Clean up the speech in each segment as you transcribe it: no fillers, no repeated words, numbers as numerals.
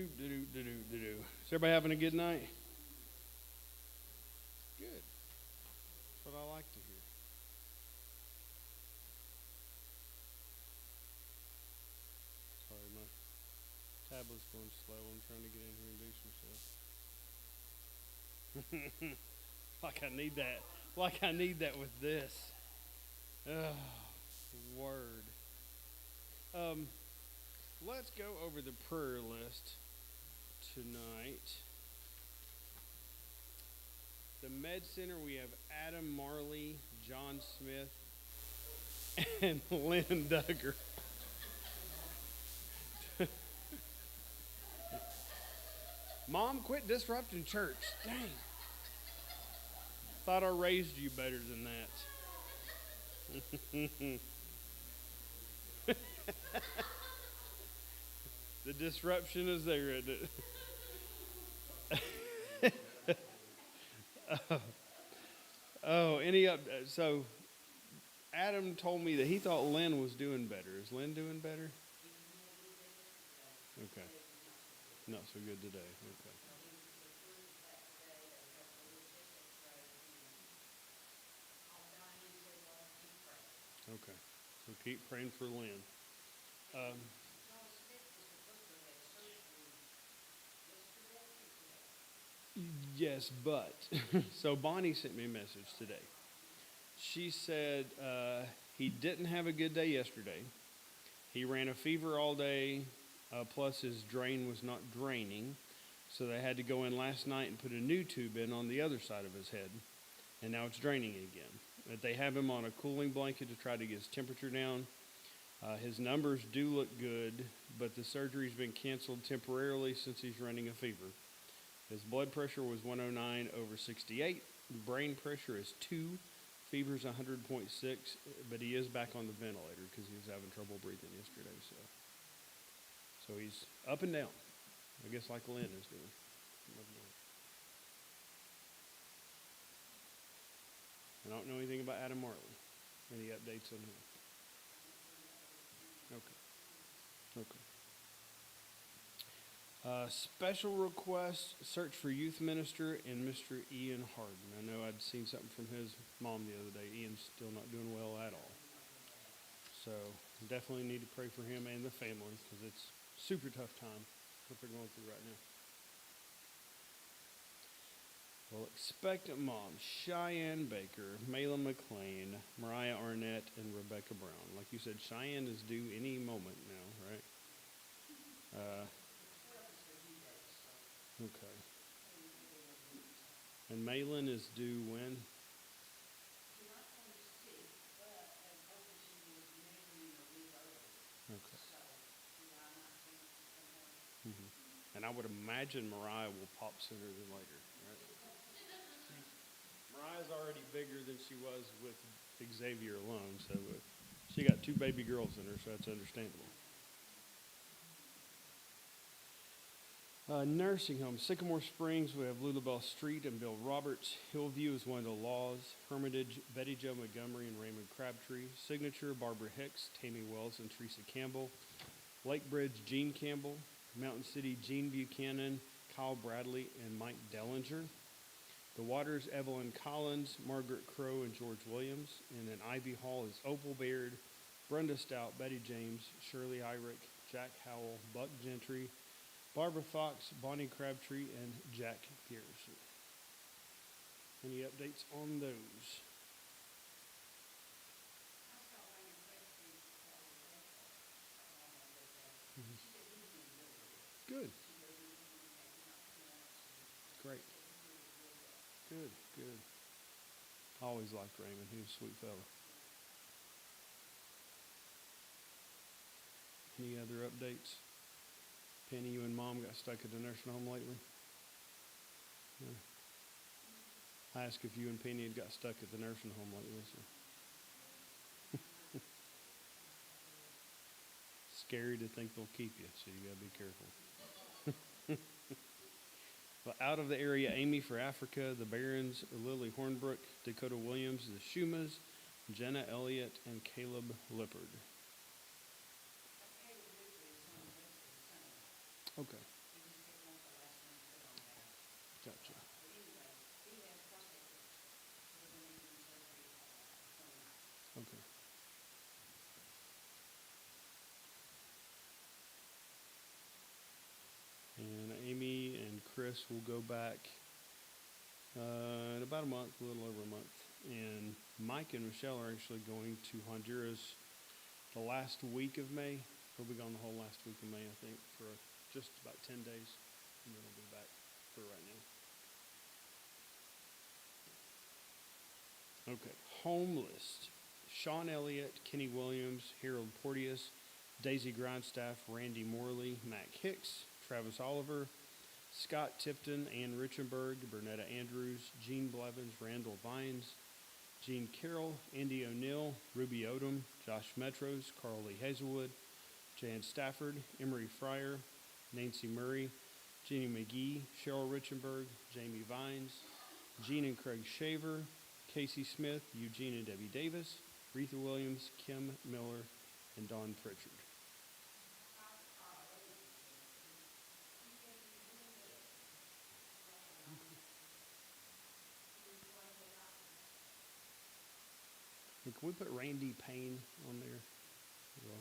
Is everybody having a good night? Good. That's what I like to hear. Sorry, my tablet's going slow. I'm trying to get in here and do some stuff. Like I need that. Like I need that with this. Oh, word. Um, let's go over the prayer list tonight. The Med Center, we have Adam Marley, John Smith, and Lynn Duggar. Mom, quit disrupting church. Dang. Thought I raised you better than that. The disruption is there, isn't it? Oh, any up? So Adam told me that he thought Lynn was doing better. Is Lynn doing better? Okay. Not so good today. Okay. Okay. So keep praying for Lynn. Um, yes, but so Bonnie sent me a message today. She said he didn't have a good day yesterday. He ran a fever all day, plus his drain was not draining. So they had to go in last night and put a new tube in on the other side of his head. And now it's draining again. But they have him on a cooling blanket to try to get his temperature down. His numbers do look good, but the surgery's been canceled temporarily since he's running a fever. His blood pressure was 109 over 68. Brain pressure is 2. Fever's 100.6, but he is back on the ventilator because he was having trouble breathing yesterday. So he's up and down. I guess like Lynn is doing. I don't know anything about Adam Marley. Any updates on him? Okay. Special request, search for youth minister and Mr. Ian Harden. I know I'd seen something from his mom the other day. Ian's still not doing well at all. So definitely need to pray for him and the family because it's super tough time what they're going through right now. Well, expectant moms, Cheyenne Baker, Malin McLean, Mariah Arnett, and Rebecca Brown. Like you said, Cheyenne is due any moment now, right? Okay. And Malin is due when? Okay. And I would imagine Mariah will pop sooner than later, right? Mariah's already bigger than she was with Xavier alone, so she got 2 baby girls in her, so that's understandable. Nursing home, Sycamore Springs, we have Lulabelle Street and Bill Roberts. Hillview is Wendell Laws. Hermitage, Betty Jo Montgomery and Raymond Crabtree. Signature, Barbara Hicks, Tammy Wells, and Teresa Campbell. Lake Bridge, Gene Campbell. Mountain City, Gene Buchanan, Kyle Bradley, and Mike Dellinger. The Waters, Evelyn Collins, Margaret Crow, and George Williams. And then Ivy Hall is Opal Baird, Brenda Stout, Betty James, Shirley Irick, Jack Howell, Buck Gentry, Barbara Fox, Bonnie Crabtree, and Jack Pearson. Any updates on those? Good. Great. Good. I always liked Raymond. He was a sweet fellow. Any other updates? Penny, you and Mom got stuck at the nursing home lately? Yeah. I asked if you and Penny had got stuck at the nursing home lately. So. Scary to think they'll keep you, so you gotta be careful. Well, out of the area, Amy for Africa, the Barons, Lily Hornbrook, Dakota Williams, the Schumas, Jenna Elliott, and Caleb Lippard. Okay. Chris will go back in about a month, a little over a month. And Mike and Michelle are actually going to Honduras the last week of May. He'll be gone the whole last week of May, I think, for just about 10 days. And then he'll be back for right now. Okay, home list. Sean Elliott, Kenny Williams, Harold Porteous, Daisy Grindstaff, Randy Morley, Mac Hicks, Travis Oliver, Scott Tipton, Ann Richenberg, Bernetta Andrews, Gene Blevins, Randall Vines, Gene Carroll, Andy O'Neill, Ruby Odom, Josh Metros, Carl Lee Hazelwood, Jan Stafford, Emery Fryer, Nancy Murray, Jeannie McGee, Cheryl Richenberg, Jamie Vines, Gene and Craig Shaver, Casey Smith, Eugene and Debbie Davis, Retha Williams, Kim Miller, and Dawn Pritchard. And can we put Randy Payne on there? Well,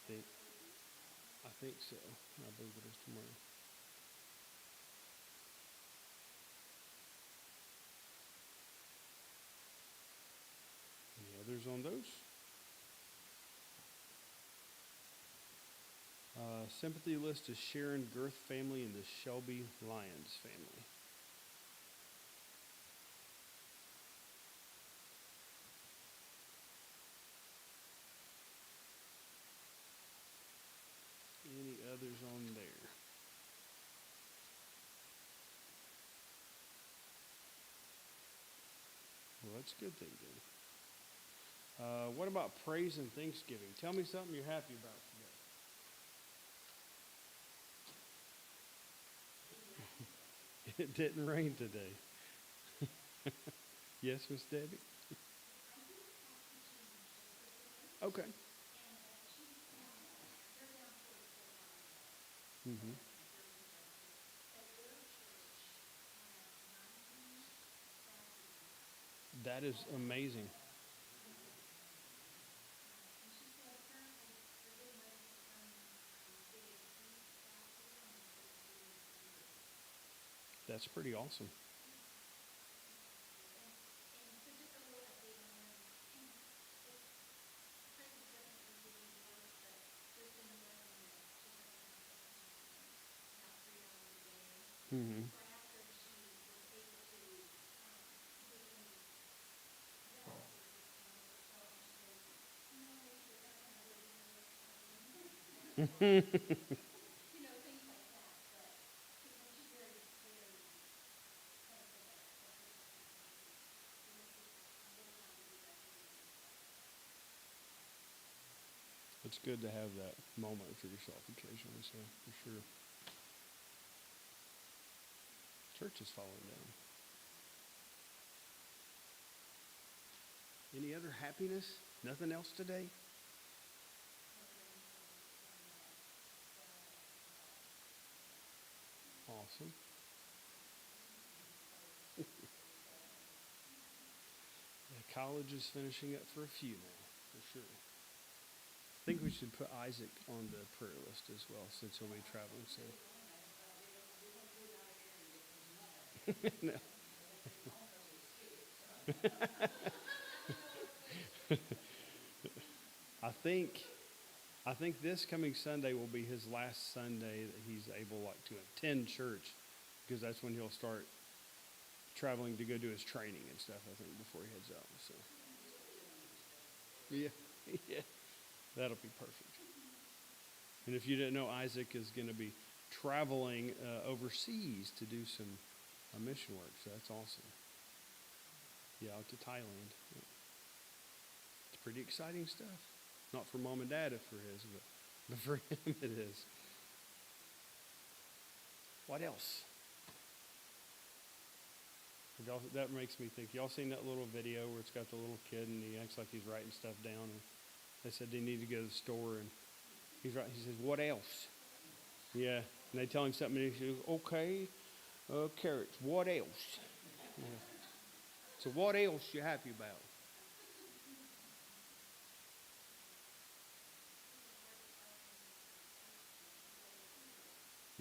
think, I think so. I believe it is tomorrow. Any others on those? Sympathy list is Sharon Girth family and the Shelby Lyons family. Any others on there? Well, that's a good thing then. What about praise and Thanksgiving? Tell me something you're happy about today. It didn't rain today. Yes, Miss Debbie? Okay. Mm-hmm. That is amazing. That's pretty awesome. Mm-hmm. It's good to have that moment for yourself occasionally, so for sure. Church is falling down. Any other happiness? Nothing else today? Awesome. Yeah, college is finishing up for a few now, for sure. I think we should put Isaac on the prayer list as well, since he'll be traveling soon. No. I think I think this coming Sunday will be his last Sunday that he's able like to attend church, because that's when he'll start traveling to go do his training and stuff. I think before he heads out. So yeah, yeah, that'll be perfect. And if you didn't know, Isaac is going to be traveling overseas to do some mission work. So that's awesome. Yeah, out to Thailand. Yeah. It's pretty exciting stuff. Not for mom and dad, if for his, but for him it is. What else? That makes me think. Y'all seen that little video where it's got the little kid and he acts like he's writing stuff down, and they said they need to go to the store, and he says, "What else?" Yeah, and they tell him something, and he says, "Okay, carrots. What else?" Yeah. So what else you happy about?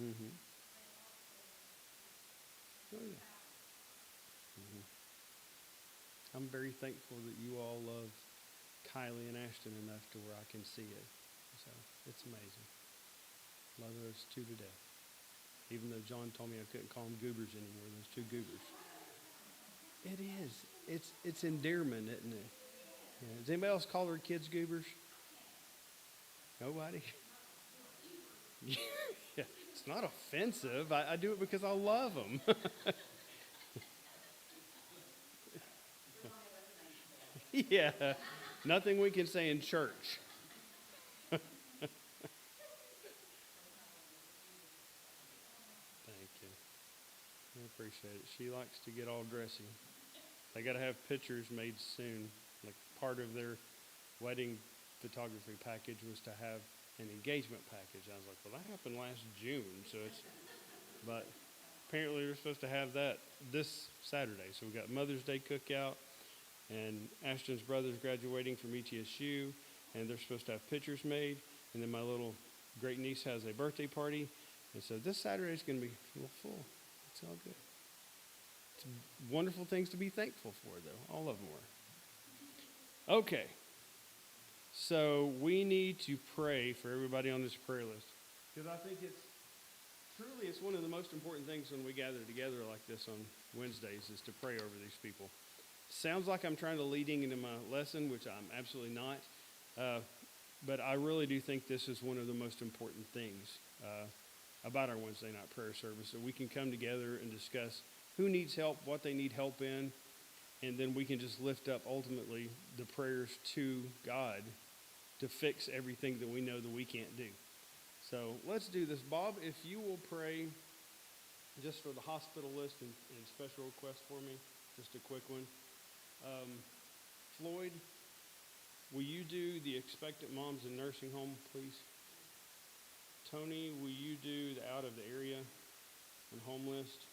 Mm-hmm. Oh, yeah. Hmm. I'm very thankful that you all love Kylie and Ashton enough to where I can see it. So it's amazing. Love those two to death. Even though John told me I couldn't call them goobers anymore, those two goobers. It is. It's endearment, isn't it? Yeah. Does anybody else call their kids goobers? Nobody. Yeah, it's not offensive. I do it because I love them. Yeah, nothing we can say in church. Thank you. I appreciate it. She likes to get all dressy. They got to have pictures made soon. Like part of their wedding photography package was to have an engagement package. I was like, well, that happened last June, so it's. But apparently, we're supposed to have that this Saturday. So we got Mother's Day cookout, and Ashton's brother's graduating from ETSU, and they're supposed to have pictures made. And then my little great niece has a birthday party, and so this Saturday is going to be a little full. It's all good. It's wonderful things to be thankful for, though. All of them were. Okay, so we need to pray for everybody on this prayer list because I think it's one of the most important things when we gather together like this on Wednesdays is to pray over these people. Sounds like I'm trying to leading into my lesson, which I'm absolutely not. Uh, but I really do think this is one of the most important things about our Wednesday night prayer service. So we can come together and discuss who needs help, what they need help in, and then we can just lift up ultimately the prayers to God to fix everything that we know that we can't do. So let's do this. Bob, if you will pray just for the hospital list and special request for me, just a quick one. Floyd, will you do the expectant moms in nursing home, please? Tony, will you do the out of the area and home list?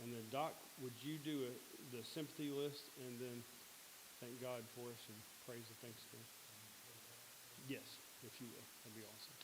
And then Doc, would you do the sympathy list and then thank God for us and praise the Thanksgiving? Yes, if you will. That'd be awesome.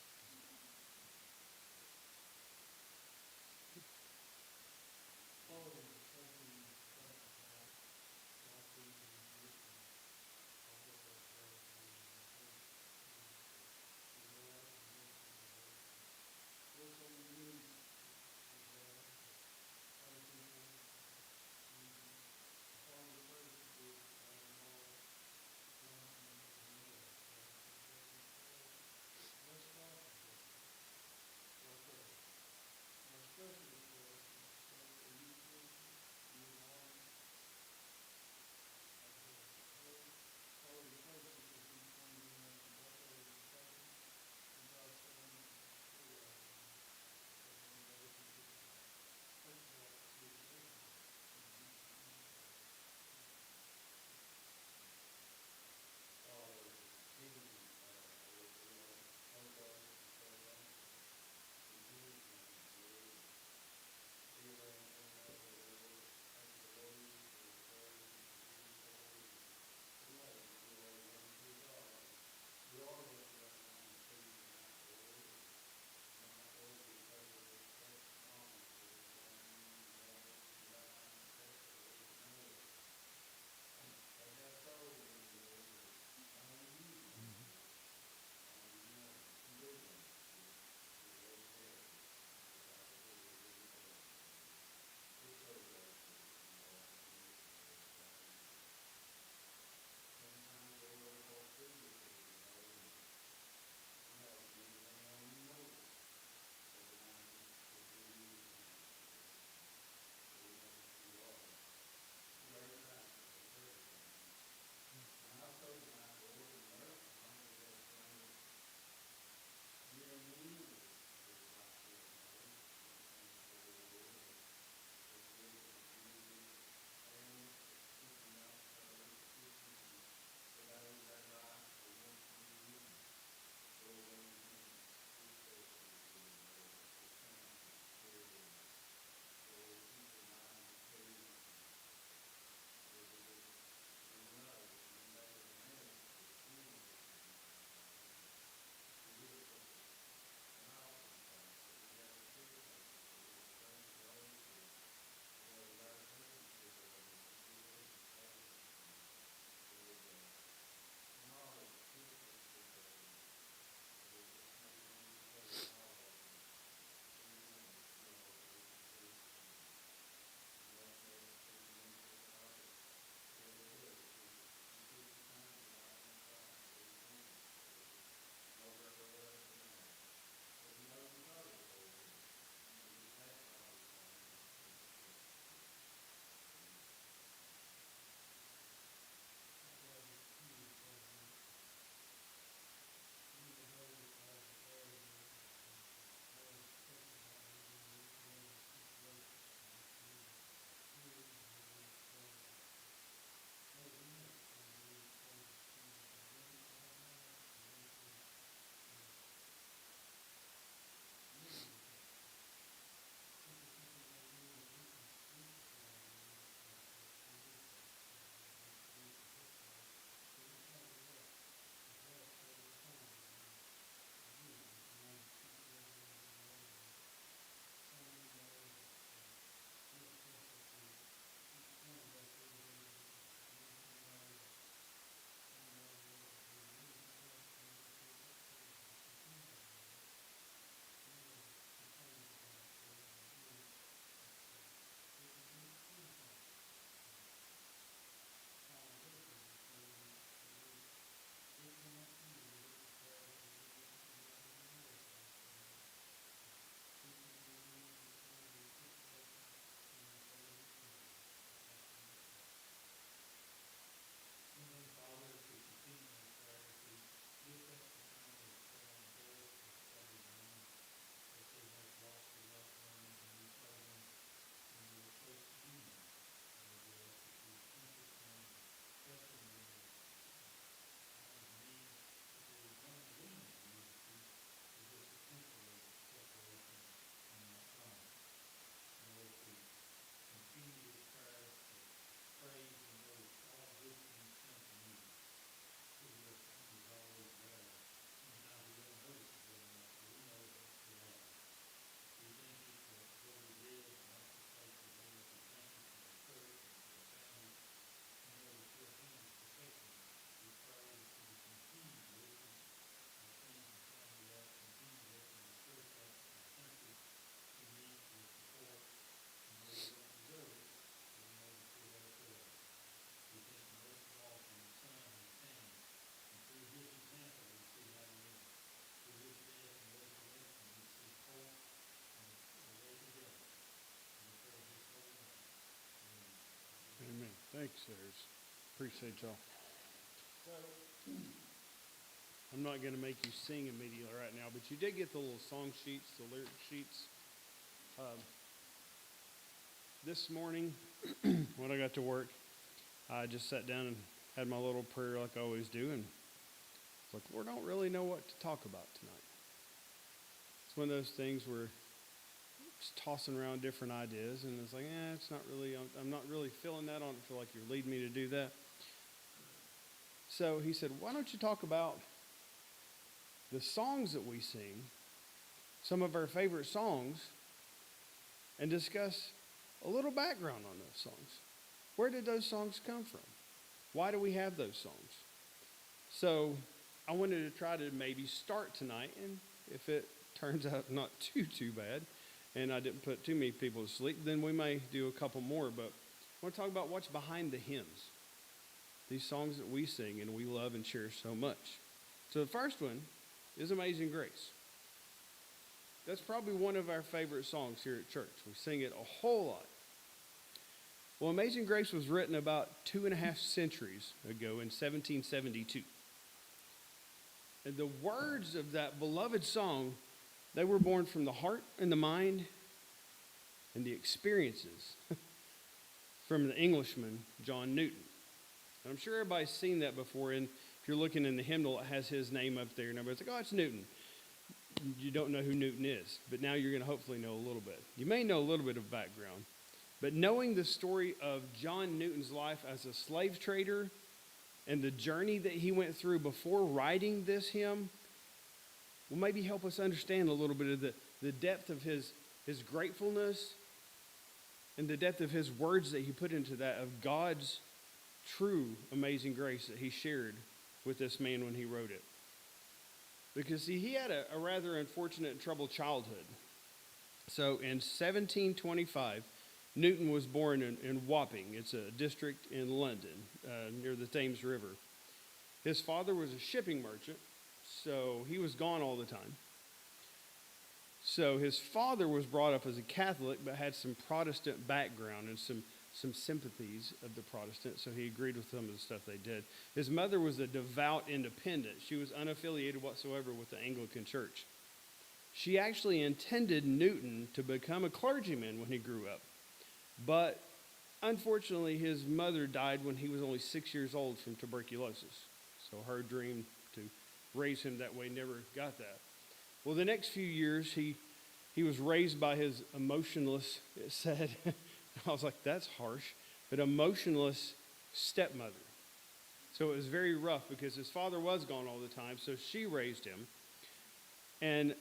babysitters. Appreciate y'all. So, I'm not going to make you sing immediately right now, but you did get the little song sheets, the lyric sheets. This morning, when I got to work, I just sat down and had my little prayer like I always do, and it's like, Lord, I don't really know what to talk about tonight. It's one of those things where just tossing around different ideas, and it's like, it's not really, I'm not really feeling that. I don't feel like you're leading me to do that. So he said, why don't you talk about the songs that we sing, some of our favorite songs, and discuss a little background on those songs. Where did those songs come from? Why do we have those songs? So I wanted to try to maybe start tonight, and if it turns out not too bad, and I didn't put too many people to sleep, then we may do a couple more. But I want to talk about what's behind the hymns, these songs that we sing and we love and cherish so much. So the first one is Amazing Grace. That's probably one of our favorite songs here at church. We sing it a whole lot. Well, Amazing Grace was written about 2.5 centuries ago in 1772. And the words of that beloved song, they were born from the heart and the mind and the experiences from the Englishman, John Newton. And I'm sure everybody's seen that before, and if you're looking in the hymnal, it has his name up there, and everybody's like, oh, it's Newton. You don't know who Newton is, but now you're going to hopefully know a little bit. You may know a little bit of background, but knowing the story of John Newton's life as a slave trader and the journey that he went through before writing this hymn will maybe help us understand a little bit of the depth of his gratefulness and the depth of his words that he put into that of God's true amazing grace that he shared with this man when he wrote it. Because, see, he had a rather unfortunate and troubled childhood. So in 1725, Newton was born in Wapping. It's a district in London, near the Thames River. His father was a shipping merchant, so he was gone all the time. So his father was brought up as a Catholic, but had some Protestant background and some sympathies of the Protestants, so he agreed with some of the stuff they did. His mother was a devout independent. She was unaffiliated whatsoever with the Anglican Church. She actually intended Newton to become a clergyman when he grew up, but unfortunately his mother died when he was only 6 years old from tuberculosis. So her dream to raise him that way never got that. Well, the next few years he was raised by his emotionless, it said, I was like, that's harsh, but emotionless stepmother. So it was very rough because his father was gone all the time, so she raised him. And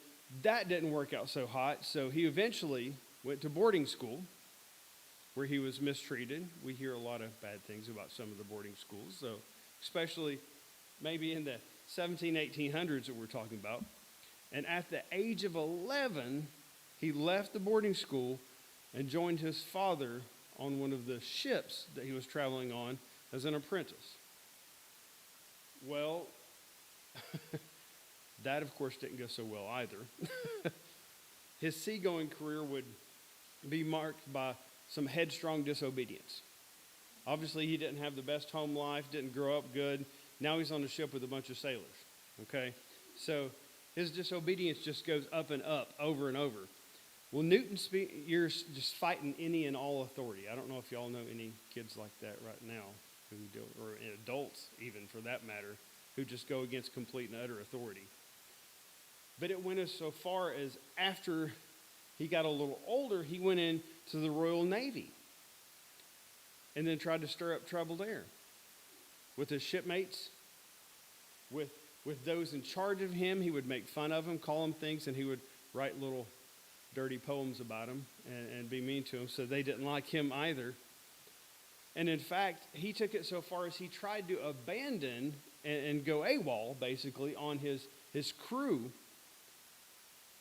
that didn't work out so hot, so he eventually went to boarding school where he was mistreated. We hear a lot of bad things about some of the boarding schools, so especially maybe in the 1800s that we're talking about. And at the age of 11, he left the boarding school and joined his father on one of the ships that he was traveling on as an apprentice. Well, that of course didn't go so well either. His seagoing career would be marked by some headstrong disobedience. Obviously, he didn't have the best home life, didn't grow up good. Now he's on a ship with a bunch of sailors, okay? So his disobedience just goes up and up, over and over. Well, you're just fighting any and all authority. I don't know if y'all know any kids like that right now, or adults even for that matter, who just go against complete and utter authority. But it went as so far as after he got a little older, he went into the Royal Navy and then tried to stir up trouble there with his shipmates, with those in charge of him. He would make fun of them, call them things, and he would write little dirty poems about him and be mean to him, so they didn't like him either. And in fact, he took it so far as he tried to abandon and go AWOL, basically, on his crew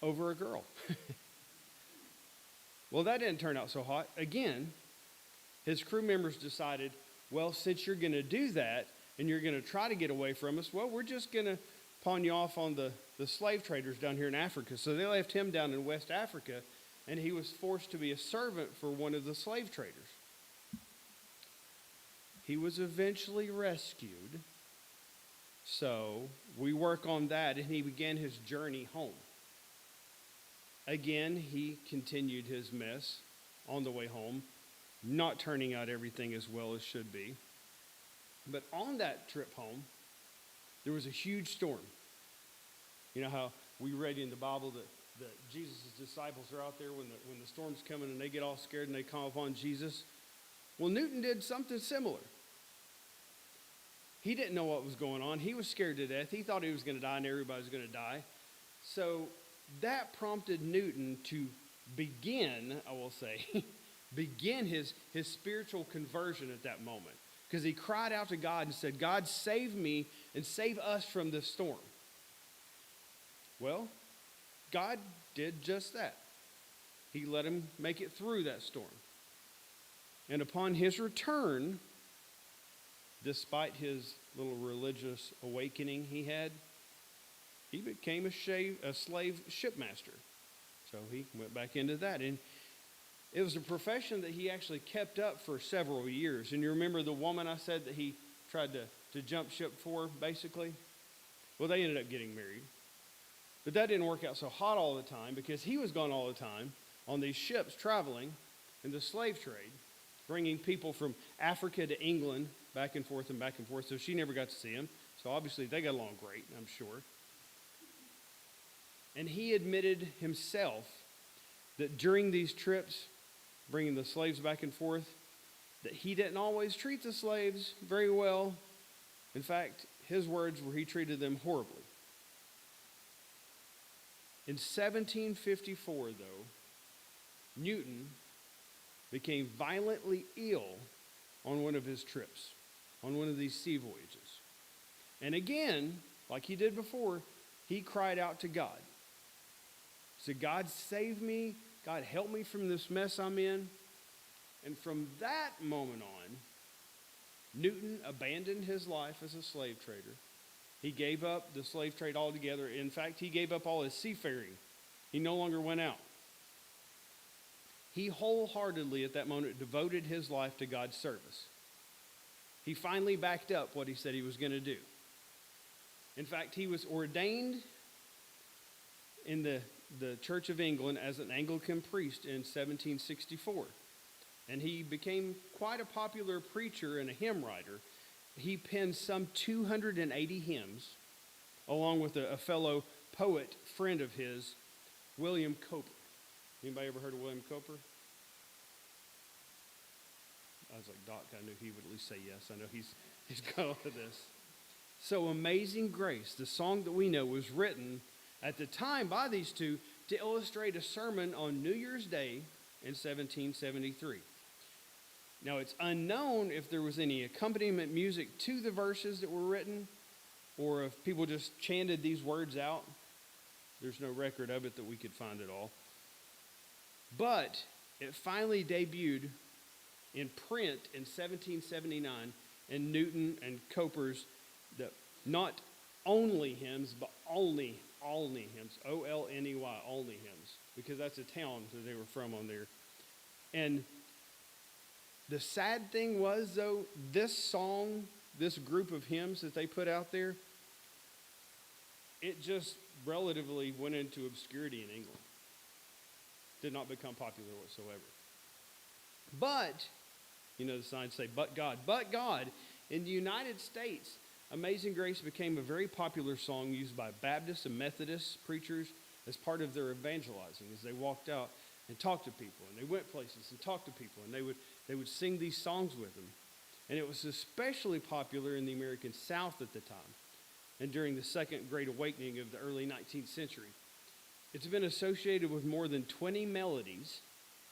over a girl. Well, that didn't turn out so hot. Again, his crew members decided, well, since you're going to do that and you're going to try to get away from us, well, we're just going to pawn you off on the slave traders down here in Africa. So they left him down in West Africa, and he was forced to be a servant for one of the slave traders. He was eventually rescued. So we work on that, and he began his journey home. Again, he continued his mess on the way home, not turning out everything as well as should be. But on that trip home, there was a huge storm. You know how we read in the Bible that Jesus' disciples are out there when the storm's coming and they get all scared and they call upon Jesus? Well, Newton did something similar. He didn't know what was going on. He was scared to death. He thought he was going to die and everybody was going to die. So that prompted Newton to begin, I will say, begin his spiritual conversion at that moment. Because he cried out to God and said, God, save me and save us from this storm. Well, God did just that. He let him make it through that storm. And upon his return, despite his little religious awakening he had, he became a slave shipmaster. So he went back into that. And it was a profession that he actually kept up for several years. And you remember the woman I said that he tried to jump ship for, basically? Well, they ended up getting married. But that didn't work out so hot all the time because he was gone all the time on these ships traveling in the slave trade, bringing people from Africa to England back and forth and back and forth. So she never got to see him. So obviously they got along great, I'm sure. And he admitted himself that during these trips, bringing the slaves back and forth, that he didn't always treat the slaves very well. In fact, his words were he treated them horribly. In 1754, though, Newton became violently ill on one of his trips, on one of these sea voyages. And again, like he did before, he cried out to God. He said, God, save me. God, help me from this mess I'm in. And from that moment on, Newton abandoned his life as a slave trader. He gave up the slave trade altogether. In fact, he gave up all his seafaring. He no longer went out. He wholeheartedly at that moment devoted his life to God's service. He finally backed up what he said he was going to do. In fact, he was ordained in the Church of England as an Anglican priest in 1764. And he became quite a popular preacher and a hymn writer. He penned some 280 hymns, along with a fellow poet friend of his, William Cowper. Anybody ever heard of William Cowper? I was like, Doc, I knew he would at least say yes. I know he's got all of this. So Amazing Grace, the song that we know, was written at the time by these two to illustrate a sermon on New Year's Day in 1773. Now, it's unknown if there was any accompaniment music to the verses that were written or if people just chanted these words out. There's no record of it that we could find at all. But it finally debuted in print in 1779 in Newton and Cowper's, not only hymns, but only hymns, O-L-N-E-Y, only hymns, because that's a town that they were from on there. And the sad thing was, though, this song, this group of hymns that they put out there, it just relatively went into obscurity in England. Did not become popular whatsoever. But, you know, the signs say, but God. But God, in the United States, Amazing Grace became a very popular song used by Baptist and Methodist preachers as part of their evangelizing as they walked out and talked to people. And they went places and talked to people. And they would sing these songs with them. And it was especially popular in the American South at the time and during the Second Great Awakening of the early 19th century. It's been associated with more than 20 melodies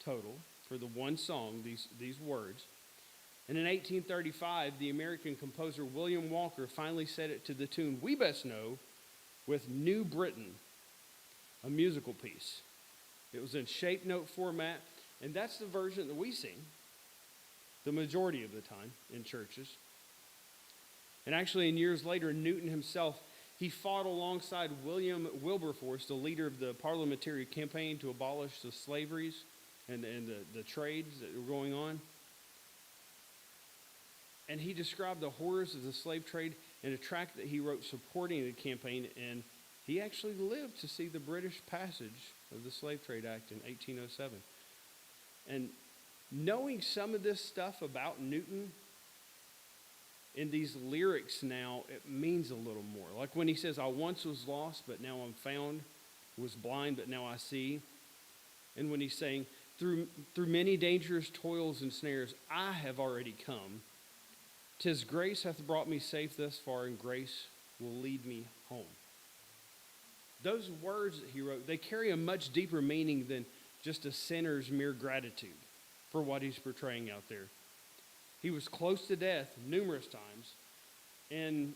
total for the one song, these words. And in 1835, the American composer William Walker finally set it to the tune we best know with New Britain, a musical piece. It was in shape note format, and that's the version that we sing the majority of the time in churches. And actually, in years later, Newton himself, he fought alongside William Wilberforce, the leader of the parliamentary campaign to abolish the slaveries and the trades that were going on. And he described the horrors of the slave trade in a tract that he wrote supporting the campaign. And he actually lived to see the British passage of the Slave Trade Act in 1807. And knowing some of this stuff about Newton in these lyrics now, it means a little more. Like when he says, I once was lost, but now I'm found, was blind, but now I see. And when he's saying, through many dangerous toils and snares, I have already come. 'Tis grace hath brought me safe thus far, and grace will lead me home. Those words that he wrote, they carry a much deeper meaning than just a sinner's mere gratitude for what he's portraying out there. He was close to death numerous times, and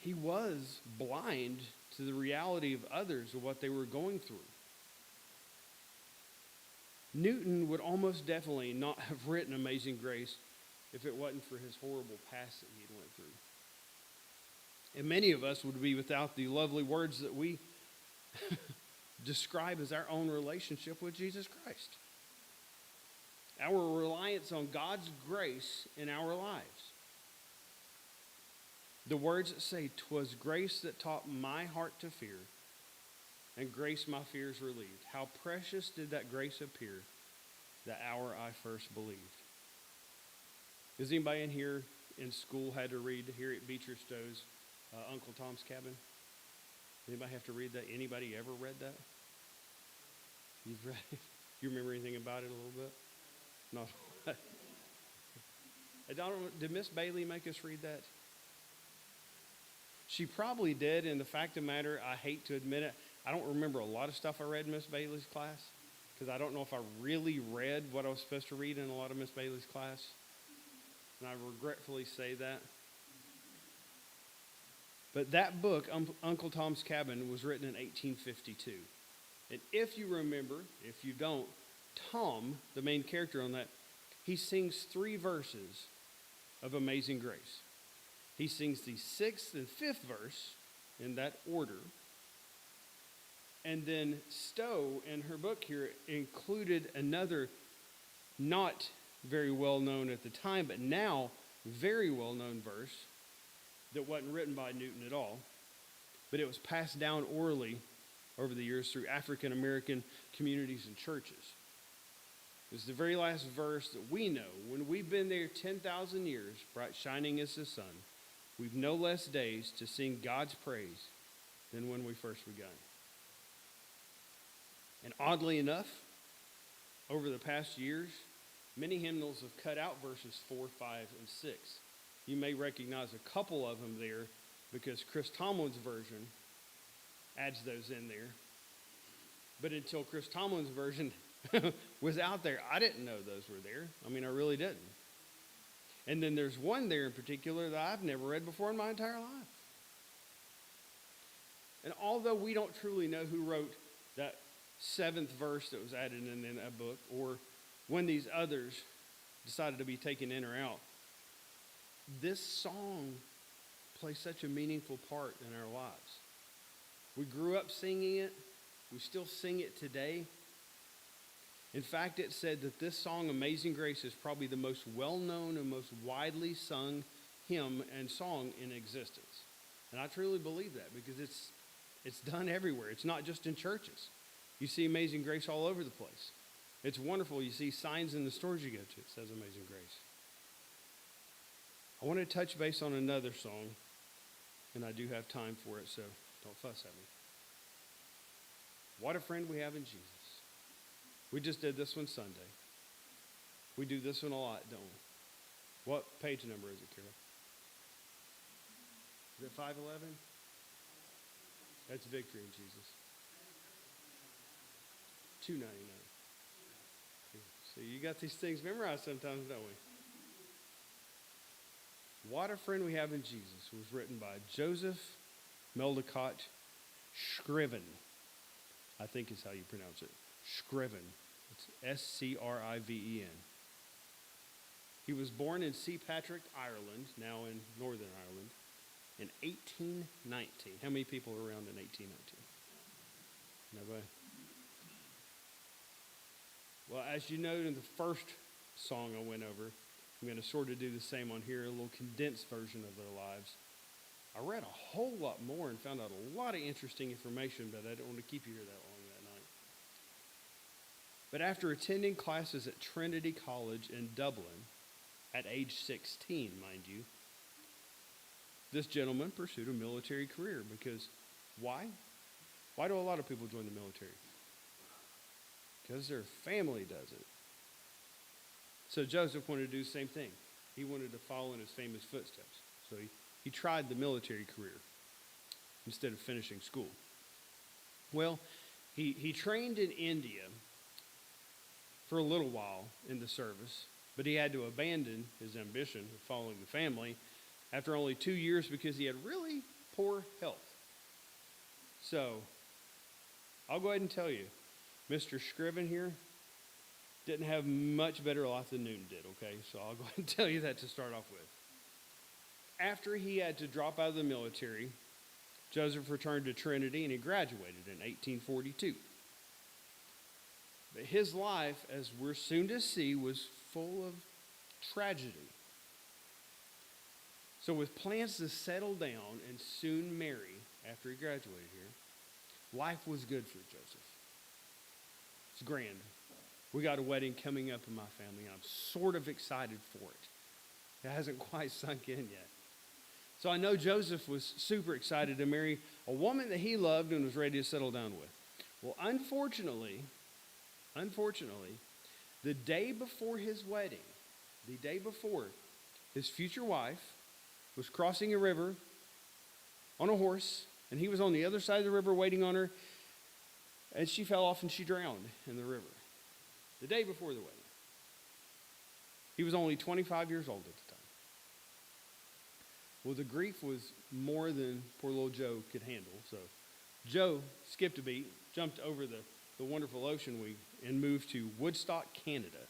he was blind to the reality of others of what they were going through. Newton would almost definitely not have written Amazing Grace if it wasn't for his horrible past that he had went through. And many of us would be without the lovely words that we describe as our own relationship with Jesus Christ. Our reliance on God's grace in our lives. The words that say, 'Twas grace that taught my heart to fear, and grace my fears relieved. How precious did that grace appear the hour I first believed. Has anybody in here in school had to read here at Beecher Stowe's Uncle Tom's Cabin? Anybody have to read that? Anybody ever read that? You've read it? You remember anything about it a little bit? No. Did Miss Bailey make us read that? She probably did, and the fact of the matter, I hate to admit it, I don't remember a lot of stuff I read in Miss Bailey's class, because I don't know if I really read what I was supposed to read in a lot of Miss Bailey's class, and I regretfully say that. But that book, Uncle Tom's Cabin, was written in 1852. And if you remember, if you don't, Tom, the main character on that, he sings 3 verses of Amazing Grace. He sings the 6th and 5th verse in that order. And then Stowe, in her book here, included another not very well known at the time, but now very well known verse that wasn't written by Newton at all, but it was passed down orally over the years through African American communities and churches. It's the very last verse that we know. When we've been there 10,000 years, bright shining as the sun, we've no less days to sing God's praise than when we first begun. And oddly enough, over the past years, many hymnals have cut out verses 4, 5, and 6. You may recognize a couple of them there because Chris Tomlin's version adds those in there. But until Chris Tomlin's version was out there, I didn't know those were there. I mean, I really didn't. And then there's one there in particular that I've never read before in my entire life. And although we don't truly know who wrote that 7th verse that was added in that book, or when these others decided to be taken in or out, this song plays such a meaningful part in our lives. We grew up singing it. We still sing it today. In fact, it said that this song, Amazing Grace, is probably the most well-known and most widely sung hymn and song in existence. And I truly believe that because it's done everywhere. It's not just in churches. You see Amazing Grace all over the place. It's wonderful. You see signs in the stores you go to. It says Amazing Grace. I want to touch base on another song, and I do have time for it, so don't fuss at me. What a friend we have in Jesus. We just did this one Sunday. We do this one a lot, don't we? What page number is it, Carol? Is it 511? That's victory in Jesus. 299. So you got these things memorized sometimes, don't we? What a Friend We Have in Jesus was written by Joseph Meldicott Scriven. I think is how you pronounce it. Scriven. It's Scriven. He was born in St. Patrick, Ireland, now in Northern Ireland, in 1819. How many people were around in 1819? Nobody? Well, as you know in the first song I went over, I'm going to sort of do the same on here, a little condensed version of their lives. I read a whole lot more and found out a lot of interesting information, but I don't want to keep you here that long that night. But after attending classes at Trinity College in Dublin, at age 16, mind you, this gentleman pursued a military career because why? Why do a lot of people join the military? Because their family does it. So Joseph wanted to do the same thing. He wanted to follow in his famous footsteps. So he tried the military career instead of finishing school. Well, he trained in India for a little while in the service, but he had to abandon his ambition of following the family after only 2 years because he had really poor health. So, I'll go ahead and tell you, Mr. Scriven here didn't have much better life than Newton did, okay? So I'll go ahead and tell you that to start off with. After he had to drop out of the military, Joseph returned to Trinity and he graduated in 1842. But his life, as we're soon to see, was full of tragedy. So with plans to settle down and soon marry after he graduated here, life was good for Joseph. It's grand. We got a wedding coming up in my family, and I'm sort of excited for it. It hasn't quite sunk in yet. So I know Joseph was super excited to marry a woman that he loved and was ready to settle down with. Well, unfortunately, the day before his wedding, his future wife was crossing a river on a horse, and he was on the other side of the river waiting on her, and she fell off and she drowned in the river. The day before the wedding. He was only 25 years old at the time. Well, the grief was more than poor little Joe could handle. So Joe skipped a beat, jumped over the wonderful ocean and moved to Woodstock, Canada.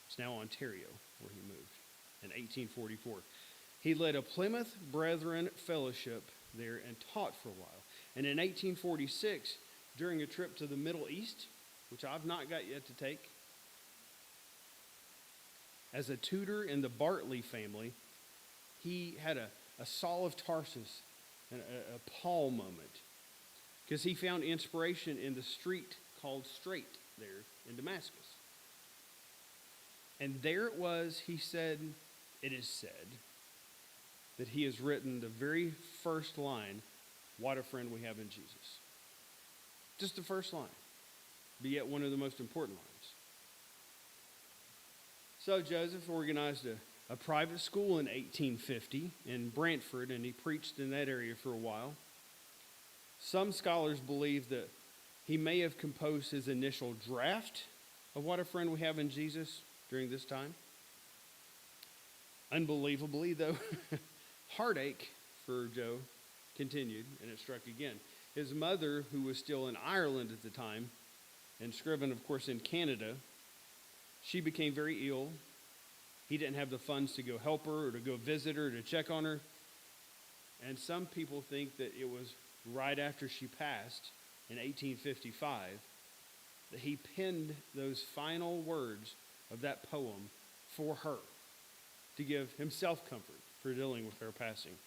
It's now Ontario, where he moved in 1844. He led a Plymouth Brethren fellowship there and taught for a while. And in 1846, during a trip to the Middle East, which I've not got yet to take, as a tutor in the Bartley family, he had a Saul of Tarsus and a Paul moment because he found inspiration in the street called Straight there in Damascus. And there it was, it is said, that he has written the very first line, "What a friend we have in Jesus." Just the first line, but yet one of the most important lines. So Joseph organized a private school in 1850 in Brantford, and he preached in that area for a while. Some scholars believe that he may have composed his initial draft of What a Friend We Have in Jesus during this time. Unbelievably, though, heartache for Joe continued, and it struck again. His mother, who was still in Ireland at the time, and Scriven, of course, in Canada, she became very ill. He didn't have the funds to go help her or to go visit her, to check on her. And some people think that it was right after she passed in 1855 that he penned those final words of that poem for her to give himself comfort for dealing with her passing.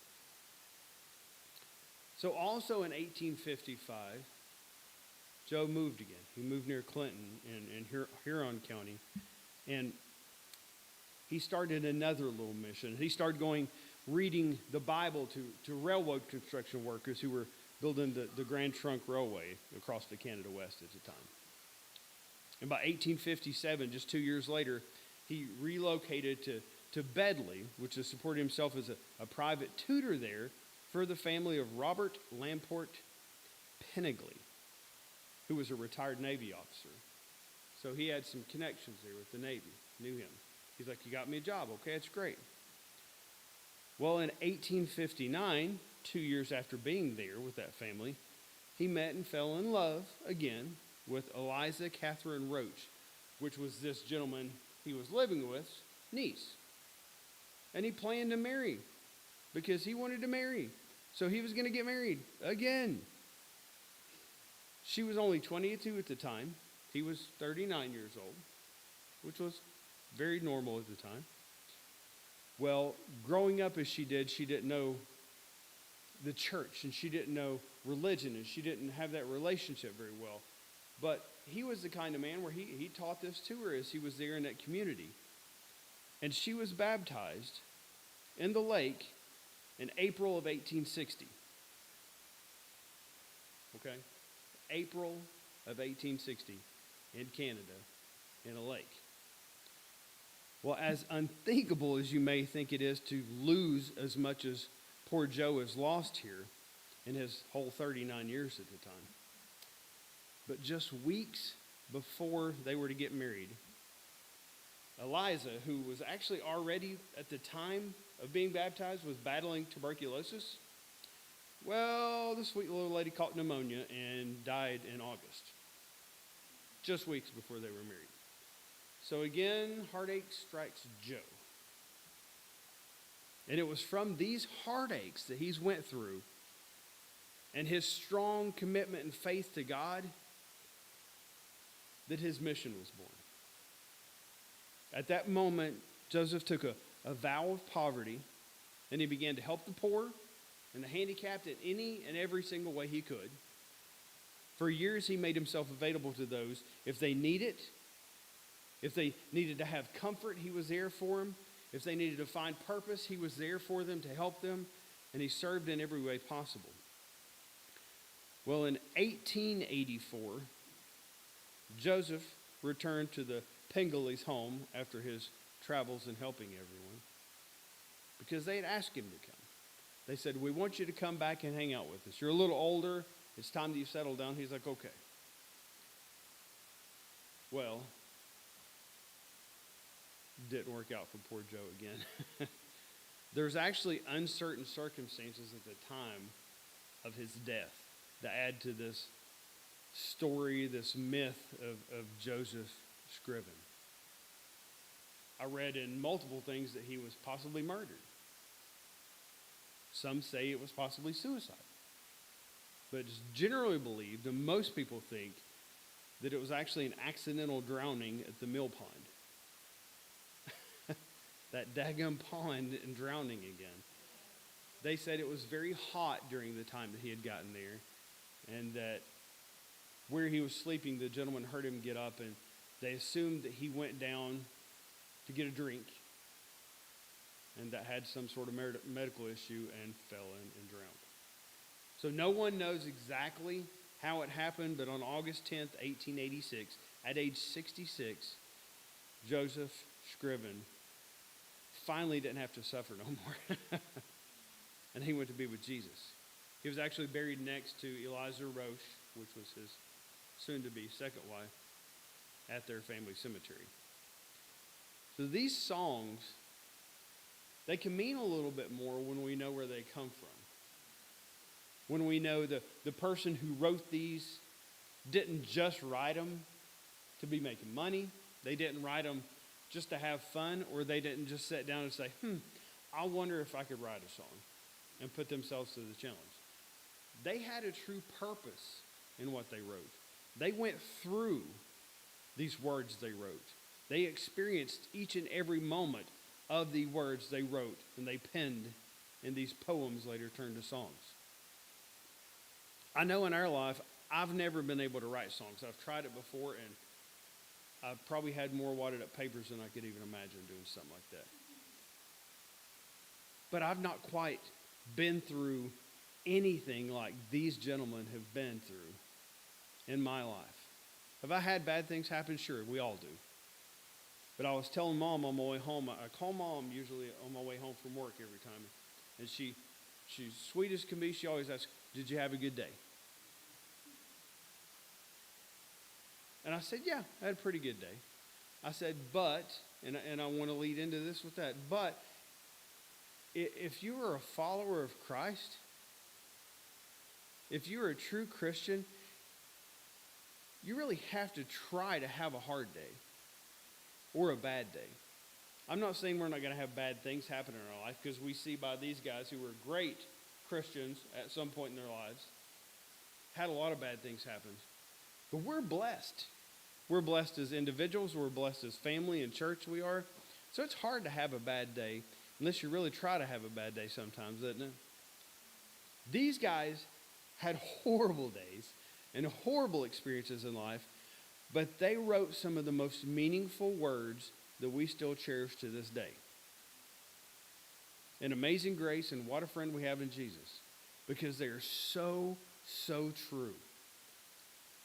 So also in 1855, Joe moved again. He moved near Clinton in Huron County. And he started another little mission. He started reading the Bible to railroad construction workers who were building the Grand Trunk Railway across the Canada West at the time. And by 1857, just 2 years later, he relocated to Bedley, which has supported himself as a private tutor there for the family of Robert Lamport Pennegley, who was a retired Navy officer. So he had some connections there with the Navy, knew him. He's like, "You got me a job, okay, that's great." Well, in 1859, 2 years after being there with that family, he met and fell in love again with Eliza Catherine Roach, which was this gentleman he was living with, niece. And he planned to marry because he wanted to marry. So he was going to get married again. She was only 22 at the time. He was 39 years old, which was very normal at the time. Well, growing up as she didn't know the church, and she didn't know religion, and she didn't have that relationship very well. But he was the kind of man where he taught this to her as he was there in that community. And she was baptized in the lake in April of 1860. Okay? April of 1860 in Canada in a lake. Well, as unthinkable as you may think it is to lose as much as poor Joe has lost here in his whole 39 years at the time, but just weeks before they were to get married, Eliza, who was actually already at the time of being baptized, was battling tuberculosis. Well, the sweet little lady caught pneumonia and died in August, just weeks before they were married. So again, heartache strikes Joe. And it was from these heartaches that he's went through and his strong commitment and faith to God that his mission was born. At that moment, Joseph took a vow of poverty, and he began to help the poor and the handicapped in any and every single way he could. For years, he made himself available to those. If they need it, if they needed to have comfort, he was there for them. If they needed to find purpose, he was there for them to help them, and he served in every way possible. Well, in 1884, Joseph returned to the Pengelly's home after his travels and helping everyone because they had asked him to come. They said, "We want you to come back and hang out with us. You're a little older. It's time that you settle down." He's like, "Okay." Well, didn't work out for poor Joe again. There's actually uncertain circumstances at the time of his death that add to this story, this myth of Joseph Scriven. I read in multiple things that he was possibly murdered. Some say it was possibly suicide. But it's generally believed, and most people think, that it was actually an accidental drowning at the mill pond. That daggum pond and drowning again. They said it was very hot during the time that he had gotten there, and that where he was sleeping, the gentleman heard him get up, and they assumed that he went down to get a drink, and that had some sort of medical issue and fell in and drowned. So no one knows exactly how it happened, but on August 10th, 1886, at age 66, Joseph Scriven finally didn't have to suffer no more. And he went to be with Jesus. He was actually buried next to Eliza Roche, which was his soon-to-be second wife, at their family cemetery. So these songs, they can mean a little bit more when we know where they come from. When we know the person who wrote these didn't just write them to be making money. They didn't write them just to have fun, or they didn't just sit down and say, I wonder if I could write a song, and put themselves to the challenge. They had a true purpose in what they wrote. They went through these words they wrote. They experienced each and every moment of the words they wrote, and they penned in these poems later turned to songs. I know in our life, I've never been able to write songs. I've tried it before, and I've probably had more wadded up papers than I could even imagine doing something like that. But I've not quite been through anything like these gentlemen have been through in my life. Have I had bad things happen? Sure, we all do. But I was telling Mom on my way home, I call Mom usually on my way home from work every time, and she's sweet as can be. She always asks, "Did you have a good day?" And I said, "Yeah, I had a pretty good day." I said, "But," and I want to lead into this with that, but if you are a follower of Christ, if you're a true Christian, you really have to try to have a hard day or a bad day. I'm not saying we're not going to have bad things happen in our life, because we see by these guys who were great Christians at some point in their lives, had a lot of bad things happen. But we're blessed. We're blessed as individuals. We're blessed as family and church we are. So it's hard to have a bad day. unless you really try to have a bad day sometimes, doesn't it? These guys had horrible days and horrible experiences in life, but they wrote some of the most meaningful words that we still cherish to this day. In Amazing Grace and What a Friend We Have in Jesus, because they are so, so true.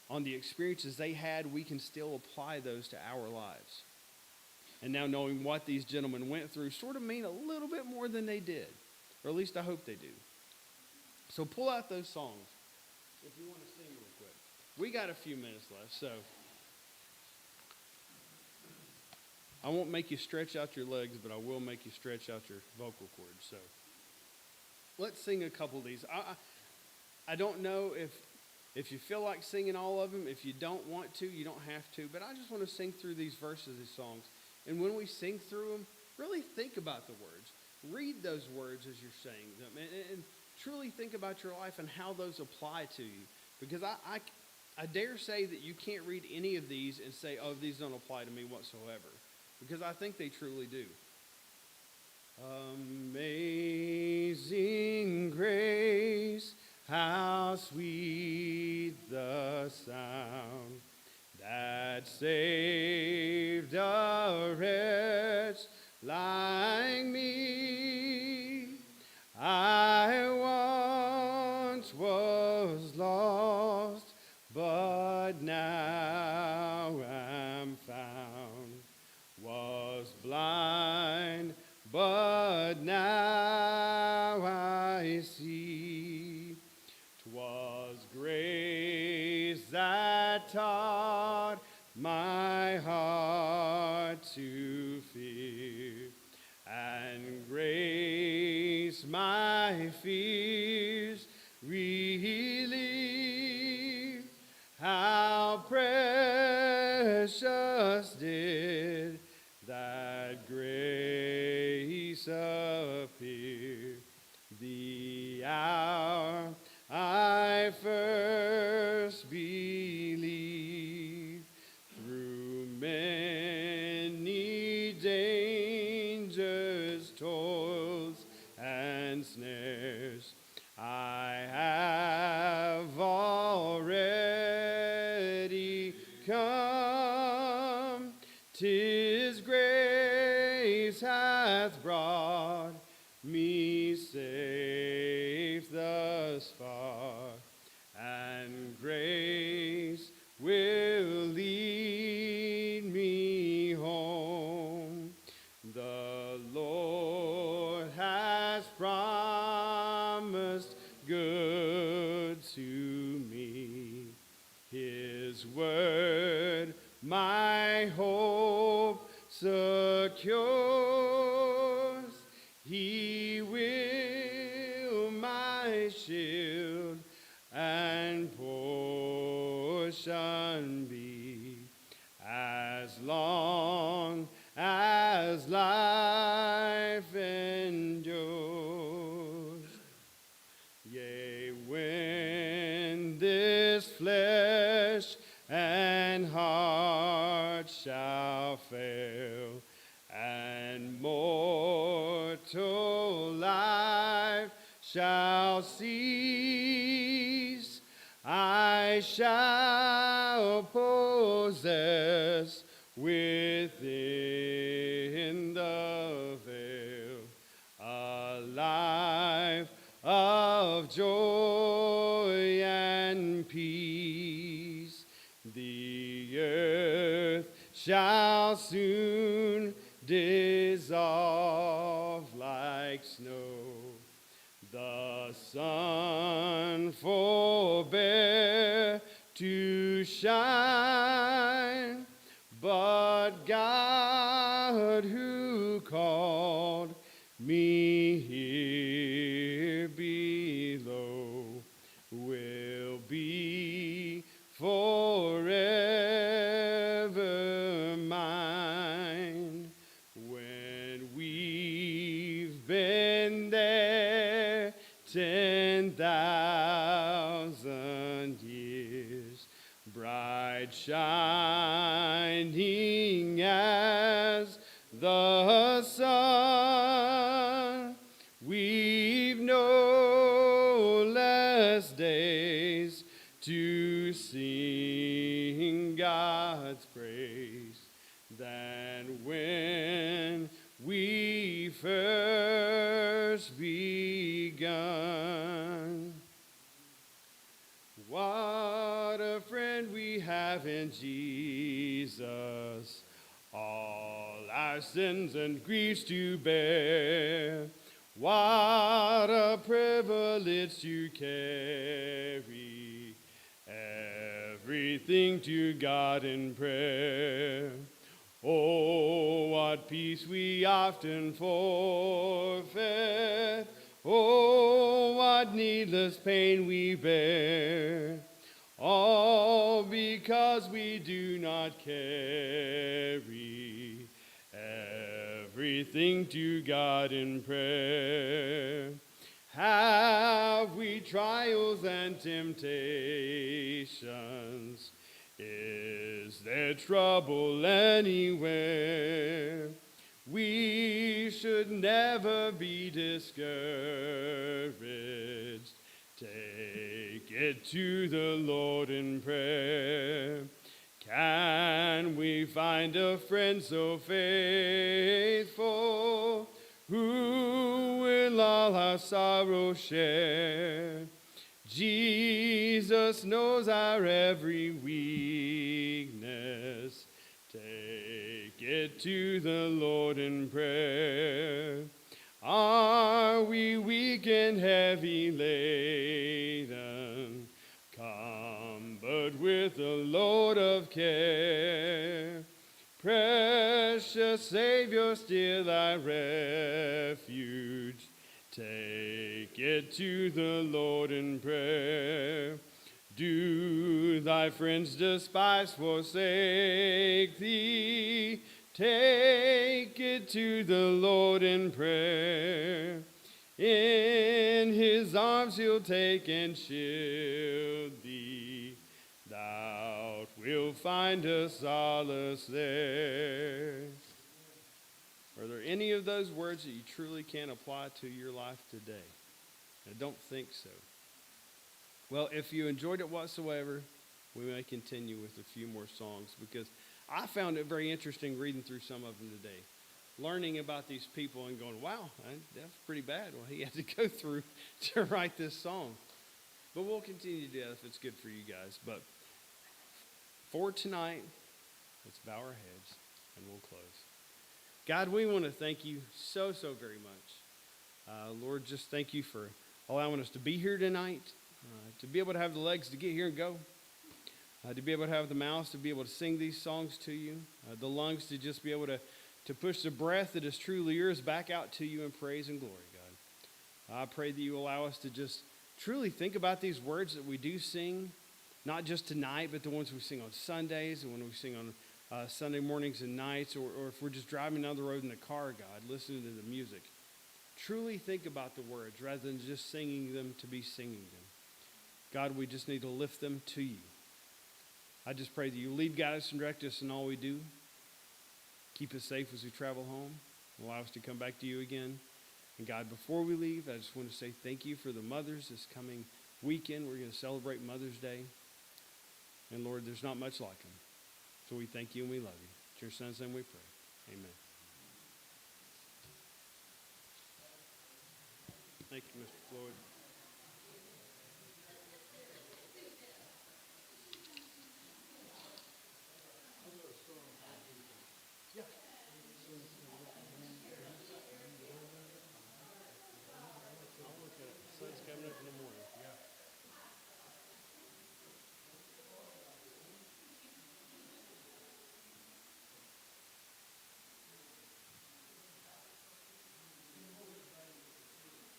On the experiences they had, we can still apply those to our lives. And now knowing what these gentlemen went through sort of mean a little bit more than they did. Or at least I hope they do. So pull out those songs if you want to sing real quick. We got a few minutes left, so I won't make you stretch out your legs, but I will make you stretch out your vocal cords. So let's sing a couple of these. I don't know if you feel like singing all of them. If you don't want to, you don't have to. But I just want to sing through these verses, these songs. And when we sing through them, really think about the words. Read those words as you're saying them. And truly think about your life and how those apply to you. Because I dare say that you can't read any of these and say, oh, these don't apply to me whatsoever. Because I think they truly do. Amazing grace, how sweet the sound that saved a wretch like me. I once was lost, but now am found. Was blind, but now I see. 'Twas grace that taught my heart to fear, and grace my fears relieved. How precious did that grace appear, the hour I first believed. Through many dangers, toils, and snares, I have already come. 'Tis grace hath brought me safe thus far, and grace will lead me home. The Lord has promised good to me. His word my hope secures. He will my shield and portion be, as long as life endures. Yea, when this flesh and heart shall fail, and mortal life shall cease, I shall possess within the veil a life of joy and peace. The earth shall soon dissolve like snow. The sun forbear to shine, but God who called me here below will be forever mine. When we've been there 10,000 years, bright shining as the sun, best days to sing God's praise than when we first begun. What a friend we have in Jesus, all our sins and griefs to bear. What a privilege to carry everything to God in prayer. Oh, what peace we often forfeit. Oh, what needless pain we bear. All because we do not carry everything to God in prayer. Have we trials and temptations? Is there trouble anywhere? We should never be discouraged. Take it to the Lord in prayer. Can we find a friend so faithful who will all our sorrow share? Jesus knows our every weakness. Take it to the Lord in prayer. Are we weak and heavy laden? Come, but with a load of care. Precious Savior, still thy refuge. Take it to the Lord in prayer. Do thy friends despise, forsake thee? Take it to the Lord in prayer. In his arms he'll take and shield thee. Thou wilt find a solace there. Are there any of those words that you truly can apply to your life today? I don't think so. Well, if you enjoyed it whatsoever, we may continue with a few more songs, because I found it very interesting reading through some of them today, learning about these people and going, wow, that's pretty bad what he had to go through to write this song. But we'll continue to do that if it's good for you guys. But for tonight, let's bow our heads and we'll close. God, we want to thank you so very much. Lord, just thank you for allowing us to be here tonight, to be able to have the legs to get here and go, to be able to have the mouths to be able to sing these songs to you, the lungs to just be able to push the breath that is truly yours back out to you in praise and glory, God. I pray that you allow us to just truly think about these words that we do sing, not just tonight, but the ones we sing on Sundays and when we sing on Sunday mornings and nights, or if we're just driving down the road in the car, God, listening to the music. Truly think about the words rather than just singing them to be singing them. God, we just need to lift them to you. I just pray that you lead, guide us, and direct us in all we do. Keep us safe as we travel home. Allow us to come back to you again. And God, before we leave, I just want to say thank you for the mothers this coming weekend. We're going to celebrate Mother's Day. And Lord, there's not much like them. So we thank you and we love you. In your son's name we pray. Amen. Thank you, Mr. Floyd. Yeah. I'll look at it. The sun's coming up in the morning. Yeah.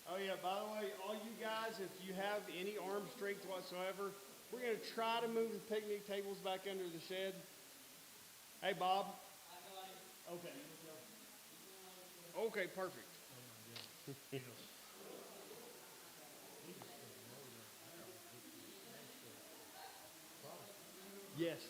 Oh, yeah, by the way, all you guys, if you have any arm strength whatsoever, we're going to try to move the picnic tables back under the shed. Hey, Bob. Okay. Okay, perfect. Yes.